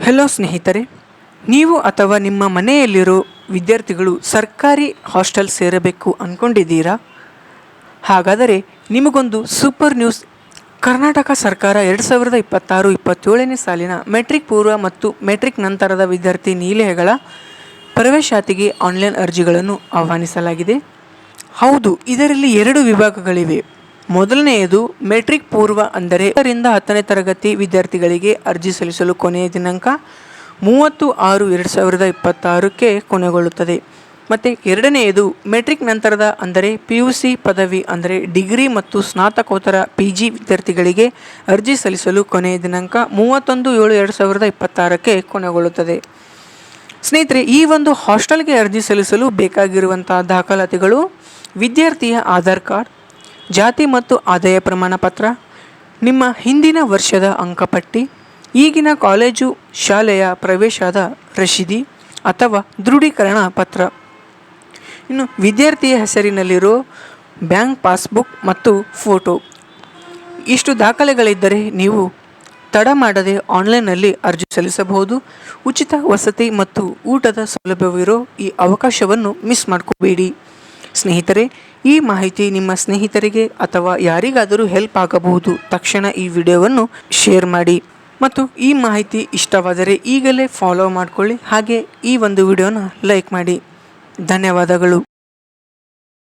Hello ಸ್ನೇಹಿತರೆ, ನೀವು ಅಥವಾ ನಿಮ್ಮ ಮನೆಯಲ್ಲಿರೋ ವಿದ್ಯಾರ್ಥಿಗಳು ಸರ್ಕಾರಿ ಹಾಸ್ಟೆಲ್ ಸೇರಬೇಕು ಅಂದ್ಕೊಂಡಿದ್ದೀರಾ? ಹಾಗಾದರೆ ನಿಮಗೊಂದು ಸೂಪರ್ ನ್ಯೂಸ್. ಕರ್ನಾಟಕ ಸರ್ಕಾರ 2026-27ನೇ ಸಾಲಿನ ಮೆಟ್ರಿಕ್ ಪೂರ್ವ ಮತ್ತು ಮೆಟ್ರಿಕ್ ನಂತರದ ವಿದ್ಯಾರ್ಥಿ ನಿಲಯಗಳ ಪ್ರವೇಶಾತಿಗೆ ಆನ್ಲೈನ್ ಅರ್ಜಿಗಳನ್ನು ಆಹ್ವಾನಿಸಲಾಗಿದೆ. ಹೌದು, ಇದರಲ್ಲಿ 2 ವಿಭಾಗಗಳಿವೆ. ಮೊದಲನೆಯದು ಮೆಟ್ರಿಕ್ ಪೂರ್ವ, ಅಂದರೆ 10ರಿಂದ 10ನೇ ತರಗತಿ ವಿದ್ಯಾರ್ಥಿಗಳಿಗೆ ಅರ್ಜಿ ಸಲ್ಲಿಸಲು ಕೊನೆಯ ದಿನಾಂಕ 30/6/2026ಕ್ಕೆ ಕೊನೆಗೊಳ್ಳುತ್ತದೆ. ಮತ್ತು ಎರಡನೆಯದು ಮೆಟ್ರಿಕ್ ನಂತರದ, ಅಂದರೆ PUC ಪದವಿ, ಅಂದರೆ ಡಿಗ್ರಿ ಮತ್ತು ಸ್ನಾತಕೋತ್ತರ PG ವಿದ್ಯಾರ್ಥಿಗಳಿಗೆ ಅರ್ಜಿ ಸಲ್ಲಿಸಲು ಕೊನೆಯ ದಿನಾಂಕ 31/7/2026ಕ್ಕೆ ಕೊನೆಗೊಳ್ಳುತ್ತದೆ. ಸ್ನೇಹಿತರೆ, ಈ ಒಂದು ಹಾಸ್ಟೆಲ್ಗೆ ಅರ್ಜಿ ಸಲ್ಲಿಸಲು ಬೇಕಾಗಿರುವಂಥ ದಾಖಲಾತಿಗಳು: ವಿದ್ಯಾರ್ಥಿಯ ಆಧಾರ್ ಕಾರ್ಡ್, ಜಾತಿ ಮತ್ತು ಆದಾಯ ಪ್ರಮಾಣ ಪತ್ರ, ನಿಮ್ಮ ಹಿಂದಿನ ವರ್ಷದ ಅಂಕಪಟ್ಟಿ, ಈಗಿನ ಕಾಲೇಜು ಶಾಲೆಯ ಪ್ರವೇಶದ ರಶೀದಿ ಅಥವಾ ದೃಢೀಕರಣ ಪತ್ರ, ಇನ್ನು ವಿದ್ಯಾರ್ಥಿಯ ಹೆಸರಿನಲ್ಲಿರೋ ಬ್ಯಾಂಕ್ ಪಾಸ್ಬುಕ್ ಮತ್ತು ಫೋಟೋ. ಇಷ್ಟು ದಾಖಲೆಗಳಿದ್ದರೆ ನೀವು ತಡ ಮಾಡದೆ ಆನ್ಲೈನ್ನಲ್ಲಿ ಅರ್ಜಿ ಸಲ್ಲಿಸಬಹುದು. ಉಚಿತ ವಸತಿ ಮತ್ತು ಊಟದ ಸೌಲಭ್ಯವಿರೋ ಈ ಅವಕಾಶವನ್ನು ಮಿಸ್ ಮಾಡ್ಕೋಬೇಡಿ. ಸ್ನೇಹಿತರೆ, ಈ ಮಾಹಿತಿ ನಿಮ್ಮ ಸ್ನೇಹಿತರಿಗೆ ಅಥವಾ ಯಾರಿಗಾದರೂ ಹೆಲ್ಪ್ ಆಗಬಹುದು. ತಕ್ಷಣ ಈ ವಿಡಿಯೋವನ್ನು ಶೇರ್ ಮಾಡಿ ಮತ್ತು ಈ ಮಾಹಿತಿ ಇಷ್ಟವಾದರೆ ಈಗಲೇ ಫಾಲೋ ಮಾಡಿಕೊಳ್ಳಿ. ಹಾಗೆ ಈ ಒಂದು ವಿಡಿಯೋನ ಲೈಕ್ ಮಾಡಿ. ಧನ್ಯವಾದಗಳು.